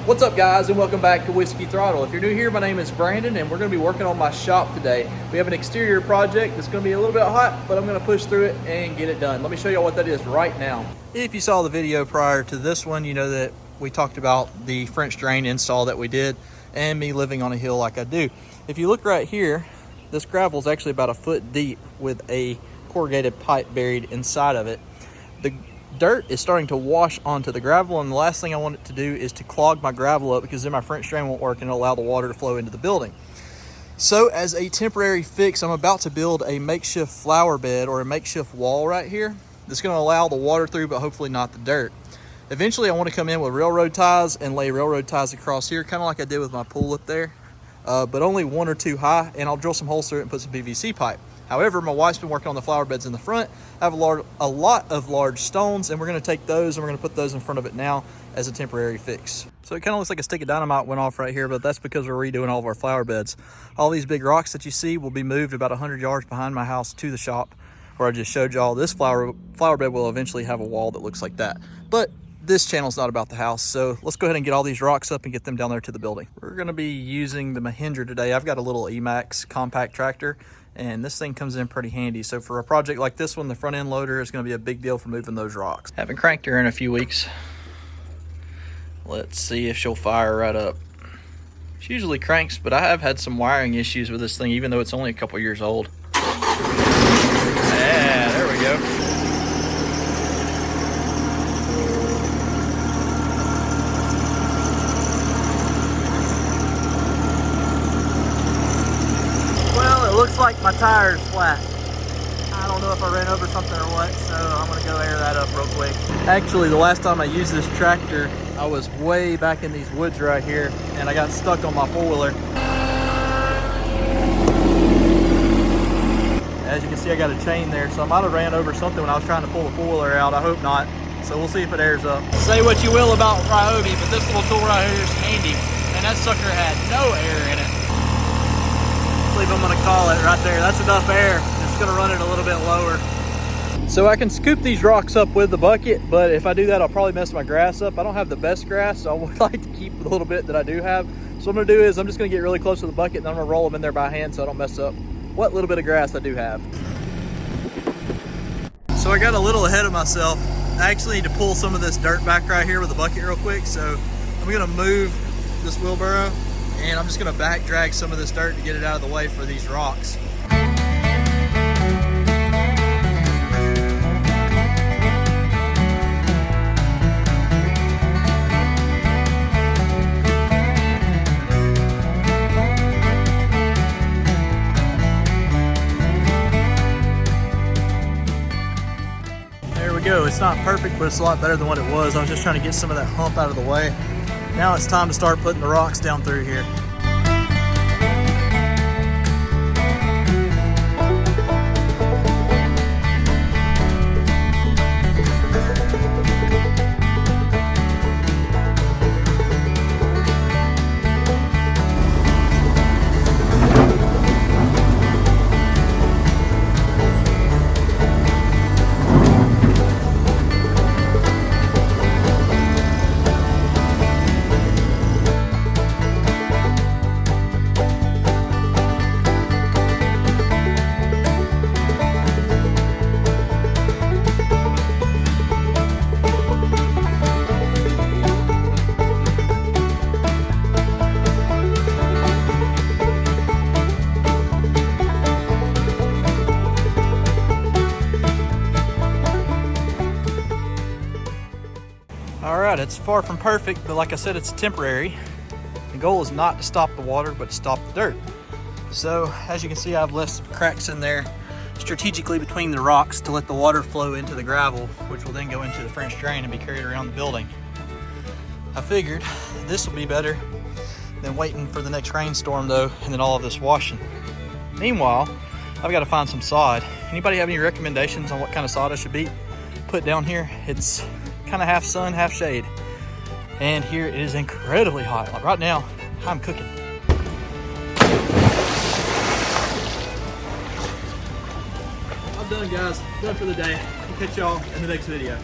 What's up, guys, and welcome back to Whiskey Throttle. If you're new here, my name is Brandon, and we're going to be working on my shop today. We have an exterior project that's going to be a little bit hot, but I'm going to push through it and get it done. Let me show you what that is right now. If you saw the video prior to this one, you know that we talked about the French drain install that we did and me living on a hill like I do. If you look right here, this gravel is actually about a foot deep with a corrugated pipe buried inside of it. The dirt is starting to wash onto the gravel, and the last thing I want it to do is to clog my gravel up, because then my French drain won't work and it'll allow the water to flow into the building. So as a temporary fix, I'm about to build a makeshift flower bed or a makeshift wall right here that's going to allow the water through, but hopefully not the dirt. Eventually I want to come in with railroad ties and lay railroad ties across here, kind of like I did with my pool up there, but only 1 or 2 high, and I'll drill some holes through it and put some PVC pipe. However, my wife's been working on the flower beds in the front. I have a lot of large stones, and we're going to take those and we're going to put those in front of it now as a temporary fix. So it kind of looks like a stick of dynamite went off right here, but that's because we're redoing all of our flower beds. All these big rocks that you see will be moved about 100 yards behind my house to the shop where I just showed y'all. This flower bed will eventually have a wall that looks like that. But this channel's not about the house, so let's go ahead and get all these rocks up and get them down there to the building. We're going to be using the Mahindra today. I've got a little Emax compact tractor, and this thing comes in pretty handy. So for a project like this one, the front end loader is going to be a big deal for moving those rocks. Haven't cranked her in a few weeks. Let's see if she'll fire right up. She usually cranks, but I have had some wiring issues with this thing, even though it's only a couple years old. Yeah, there we go. Looks like my tire's flat. I don't know if I ran over something or what, so I'm gonna go air that up real quick. Actually, the last time I used this tractor, I was way back in these woods right here, and I got stuck on my four-wheeler. As you can see, I got a chain there, so I might have ran over something when I was trying to pull the four-wheeler out. I hope not. So we'll see if it airs up. Say what you will about Ryobi, but this little tool right here is handy, and that sucker had no air in it. I believe I'm gonna call it right there. That's enough air. It's gonna run it a little bit lower. So I can scoop these rocks up with the bucket, but if I do that, I'll probably mess my grass up. I don't have the best grass, so I would like to keep the little bit that I do have. So what I'm gonna do is I'm just gonna get really close to the bucket, and then I'm gonna roll them in there by hand so I don't mess up what little bit of grass I do have. So I got a little ahead of myself. I actually need to pull some of this dirt back right here with the bucket real quick. So I'm gonna move this wheelbarrow, and I'm just gonna back drag some of this dirt to get it out of the way for these rocks. There we go. It's not perfect, but it's a lot better than what it was. I was just trying to get some of that hump out of the way. Now it's time to start putting the rocks down through here. All right, it's far from perfect, but like I said, it's temporary. The goal is not to stop the water, but to stop the dirt. So as you can see, I've left some cracks in there strategically between the rocks to let the water flow into the gravel, which will then go into the French drain and be carried around the building. I figured this will be better than waiting for the next rainstorm though, and then all of this washing. Meanwhile, I've got to find some sod. Anybody have any recommendations on what kind of sod I should be put down here? It's kind of half sun, half shade. And here it is incredibly hot. Like right now, I'm cooking. I'm done, guys. Done for the day. We'll catch y'all in the next video.